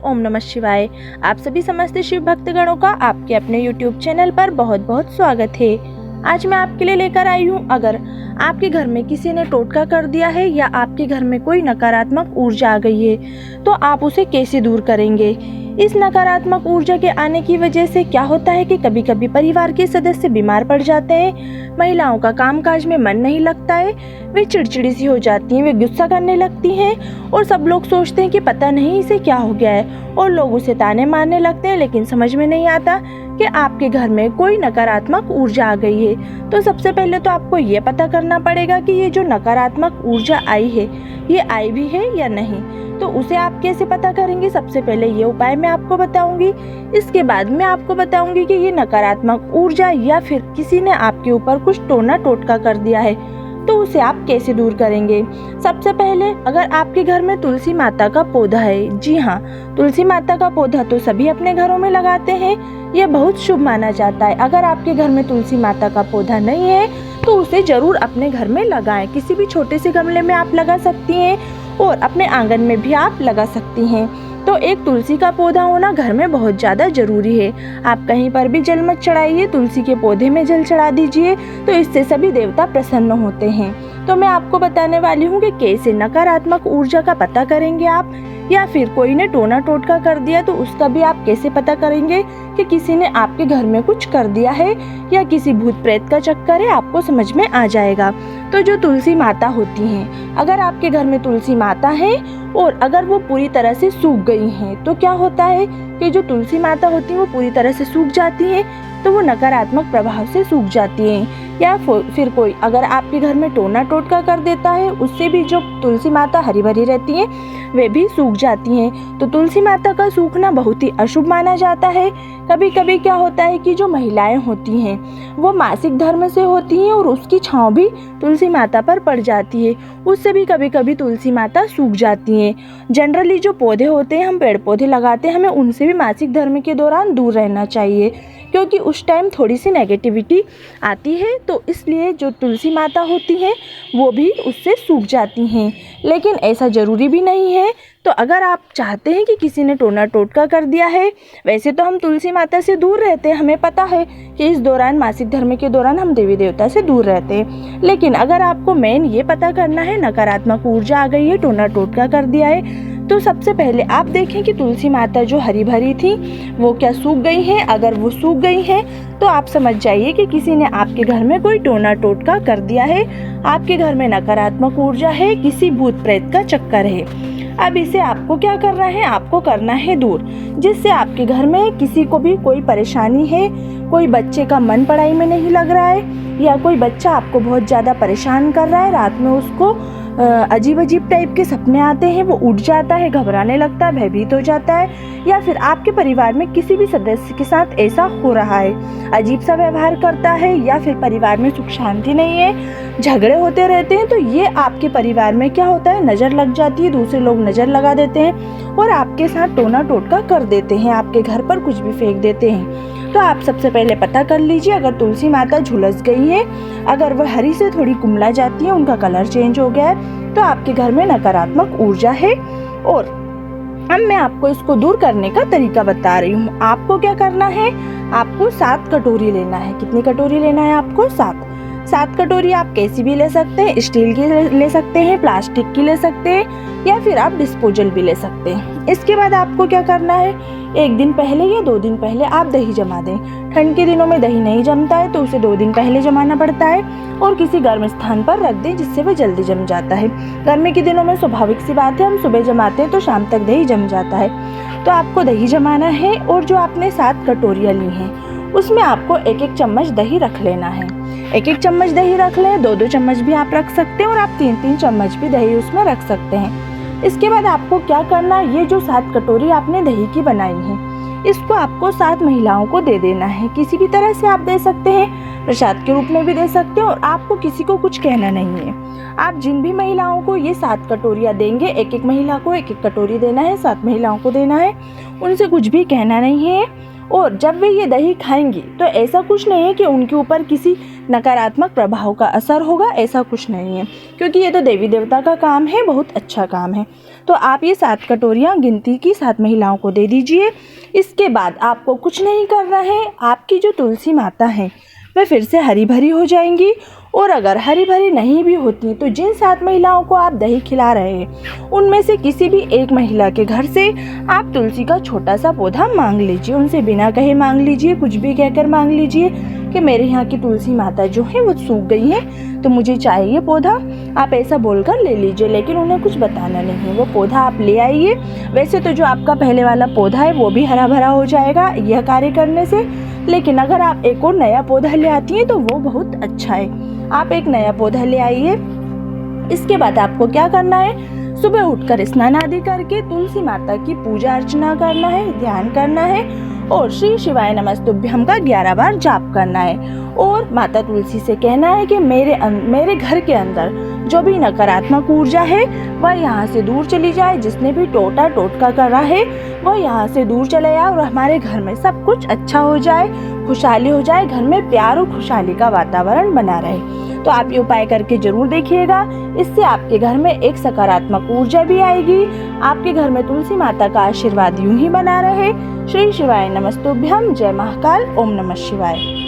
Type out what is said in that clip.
ओम नमः शिवाय। आप सभी समस्त शिव भक्तगणों का आपके अपने YouTube चैनल पर बहुत बहुत स्वागत है। आज मैं आपके लिए लेकर आई हूँ, अगर आपके घर में किसी ने टोटका कर दिया है या आपके घर में कोई नकारात्मक ऊर्जा आ गई है तो आप उसे कैसे दूर करेंगे। इस नकारात्मक ऊर्जा के आने की वजह से क्या होता है कि कभी कभी परिवार के सदस्य बीमार पड़ जाते हैं, महिलाओं का कामकाज में मन नहीं लगता है, वे चिड़चिड़ी सी हो जाती हैं, वे गुस्सा करने लगती हैं और सब लोग सोचते हैं कि पता नहीं इसे क्या हो गया है और लोग उसे ताने मारने लगते हैं। लेकिन समझ में नहीं आता कि आपके घर में कोई नकारात्मक ऊर्जा आ गई है। तो सबसे पहले तो आपको ये पता करना पड़ेगा कि ये जो नकारात्मक ऊर्जा आई है ये आई भी है या नहीं। तो उसे आप कैसे पता करेंगे, सबसे पहले ये उपाय मैं आपको बताऊंगी। इसके बाद मैं आपको बताऊंगी कि ये नकारात्मक ऊर्जा या फिर किसी ने आपके ऊपर कुछ टोना टोटका कर दिया है तो उसे आप कैसे दूर करेंगे। सबसे पहले, अगर आपके घर में तुलसी माता का पौधा है, जी हाँ, तुलसी माता का पौधा तो सभी अपने घरों में लगाते हैं, यह बहुत शुभ माना जाता है। अगर आपके घर में तुलसी माता का पौधा नहीं है तो उसे जरूर अपने घर में लगाएं। किसी भी छोटे से गमले में आप लगा सकती हैं और अपने आंगन में भी आप लगा सकती हैं। तो एक तुलसी का पौधा होना घर में बहुत ज़्यादा जरूरी है। आप कहीं पर भी जल मत चढ़ाइए, तुलसी के पौधे में जल चढ़ा दीजिए, तो इससे सभी देवता प्रसन्न होते हैं। तो मैं आपको बताने वाली हूँ कि कैसे नकारात्मक ऊर्जा का पता करेंगे आप, या फिर कोई ने टोना टोटका कर दिया तो उसका भी आप कैसे पता करेंगे कि किसी ने आपके घर में कुछ कर दिया है या किसी भूत प्रेत का चक्कर है, आपको समझ में आ जाएगा। तो जो तुलसी माता होती हैं, अगर आपके घर में तुलसी माता है और अगर वो पूरी तरह से सूख गई हैं तो क्या होता है कि जो तुलसी माता होती है वो पूरी तरह से सूख जाती हैं, तो वो नकारात्मक प्रभाव से सूख जाती हैं। या फिर कोई अगर आपके घर में टोना टोटका कर देता है, उससे भी जो तुलसी माता हरी भरी रहती हैं वे भी सूख जाती हैं। तो तुलसी माता का सूखना बहुत ही अशुभ माना जाता है। कभी कभी क्या होता है कि जो महिलाएं होती हैं वो मासिक धर्म से होती हैं और उसकी छांव भी तुलसी माता पर पड़ जाती है, उससे भी कभी कभी तुलसी माता सूख जाती हैं। जनरली जो पौधे होते हैं, हम पेड़ पौधे लगाते हैं, हमें उनसे भी मासिक धर्म के दौरान दूर रहना चाहिए, क्योंकि उस टाइम थोड़ी सी नेगेटिविटी आती है। तो इसलिए जो तुलसी माता होती हैं वो भी उससे सूख जाती हैं। लेकिन ऐसा ज़रूरी भी नहीं है। तो अगर आप चाहते हैं कि किसी ने टोना टोटका कर दिया है, वैसे तो हम तुलसी माता से दूर रहते हैं, हमें पता है कि इस दौरान मासिक धर्म के दौरान हम देवी देवता से दूर रहते हैं। लेकिन अगर आपको मेन ये पता करना है नकारात्मक ऊर्जा आ गई है, टोना टोटका कर दिया है, तो सबसे पहले आप देखें कि तुलसी माता जो हरी भरी थी वो क्या सूख गई हैं। अगर वो सूख गई हैं तो आप समझ जाइए कि किसी ने आपके घर में कोई टोना टोटका कर दिया है, आपके घर में नकारात्मक ऊर्जा है, किसी भूत प्रेत का चक्कर है। अब इसे आपको क्या करना है, आपको करना है दूर, जिससे आपके घर में किसी को भी कोई परेशानी है, कोई बच्चे का मन पढ़ाई में नहीं लग रहा है या कोई बच्चा आपको बहुत ज़्यादा परेशान कर रहा है, रात में उसको अजीब अजीब टाइप के सपने आते हैं, वो उठ जाता है, घबराने लगता है, भयभीत हो जाता है, या फिर आपके परिवार में किसी भी सदस्य के साथ ऐसा हो रहा है, अजीब सा व्यवहार करता है, या फिर परिवार में सुख शांति नहीं है, झगड़े होते रहते हैं, तो ये आपके परिवार में क्या होता है, नज़र लग जाती है, दूसरे लोग नज़र लगा देते हैं और आपके साथ टोना टोटका कर देते हैं, आपके घर पर कुछ भी फेंक देते हैं। तो आप सबसे पहले पता कर लीजिए, अगर तुलसी माता झुलस गई है, अगर वह हरी से थोड़ी कुमला जाती है, उनका कलर चेंज हो गया है, तो आपके घर में नकारात्मक ऊर्जा है। और अब मैं आपको इसको दूर करने का तरीका बता रही हूँ। आपको क्या करना है, आपको 7 कटोरी लेना है। कितनी कटोरी लेना है आपको? 7 कटोरी आप कैसी भी ले सकते हैं, स्टील की ले सकते हैं, प्लास्टिक की ले सकते हैं, या फिर आप डिस्पोजल भी ले सकते हैं। इसके बाद आपको क्या करना है, 1 दिन पहले या 2 दिन पहले आप दही जमा दें। ठंड के दिनों में दही नहीं जमता है तो उसे 2 दिन पहले जमाना पड़ता है और किसी गर्म स्थान पर रख दें जिससे वह जल्दी जम जाता है। गर्मी के दिनों में स्वाभाविक सी बात है, हम सुबह जमाते हैं तो शाम तक दही जम जाता है। तो आपको दही जमाना है और जो आपने 7 कटोरियाँ ली हैं उसमें आपको 1-1 चम्मच दही रख लेना है। 1-1 चम्मच दही रख लें, 2-2 चम्मच भी आप रख सकते हैं और आप 3-3 चम्मच भी दही उसमें रख सकते हैं। इसके बाद आपको क्या करना है, ये जो 7 कटोरी आपने दही की बनाई है इसको आपको 7 महिलाओं को दे देना है। किसी भी तरह से आप दे सकते हैं, प्रसाद के रूप में भी दे सकते हैं और आपको किसी को कुछ कहना नहीं है। आप जिन भी महिलाओं को ये 7 कटोरियाँ देंगे, 1-1 महिला को 1-1 कटोरी देना है, 7 महिलाओं को देना है, उनसे कुछ भी कहना नहीं है और जब वे ये दही खाएंगी तो ऐसा कुछ नहीं है कि उनके ऊपर किसी नकारात्मक प्रभाव का असर होगा, ऐसा कुछ नहीं है, क्योंकि ये तो देवी देवता का काम है, बहुत अच्छा काम है। तो आप ये 7 कटोरियाँ गिनती की 7 महिलाओं को दे दीजिए। इसके बाद आपको कुछ नहीं करना है, आपकी जो तुलसी माता है वे फिर से हरी भरी हो जाएंगी। और अगर हरी भरी नहीं भी होती तो जिन 7 महिलाओं को आप दही खिला रहे हैं उनमें से किसी भी एक महिला के घर से आप तुलसी का छोटा सा पौधा मांग लीजिए, उनसे बिना कहे मांग लीजिए, कुछ भी कहकर मांग लीजिए कि मेरे यहाँ की तुलसी माता जो है वो सूख गई है तो मुझे चाहिए पौधा, आप ऐसा बोलकर ले लीजिए। लेकिन उन्हें कुछ बताना नहीं है, वो पौधा आप ले आइए। वैसे तो जो आपका पहले वाला पौधा है वो भी हरा भरा हो जाएगा यह कार्य करने से, लेकिन अगर आप एक और नया पौधा ले आती हैं तो वो बहुत अच्छा है। आप एक नया पौधा ले आइए। इसके बाद आपको क्या करना है, सुबह उठकर स्नान आदि करके तुलसी माता की पूजा अर्चना करना है, ध्यान करना है और श्री शिवाय नमस्तुभ्यम का 11 बार जाप करना है। और माता तुलसी से कहना है कि मेरे घर के अंदर जो भी नकारात्मक ऊर्जा है वह यहाँ से दूर चली जाए, जिसने भी टोटका कर रहा है वह यहाँ से दूर चले जाए और हमारे घर में सब कुछ अच्छा हो जाए, खुशहाली हो जाए, घर में प्यार और खुशहाली का वातावरण बना रहे। तो आप ये उपाय करके जरूर देखिएगा, इससे आपके घर में एक सकारात्मक ऊर्जा भी आएगी, आपके घर में तुलसी माता का आशीर्वाद यूं ही बना रहे। श्री शिवाय नमस्तुभ्यम। जय महाकाल। ओम नमः शिवाय।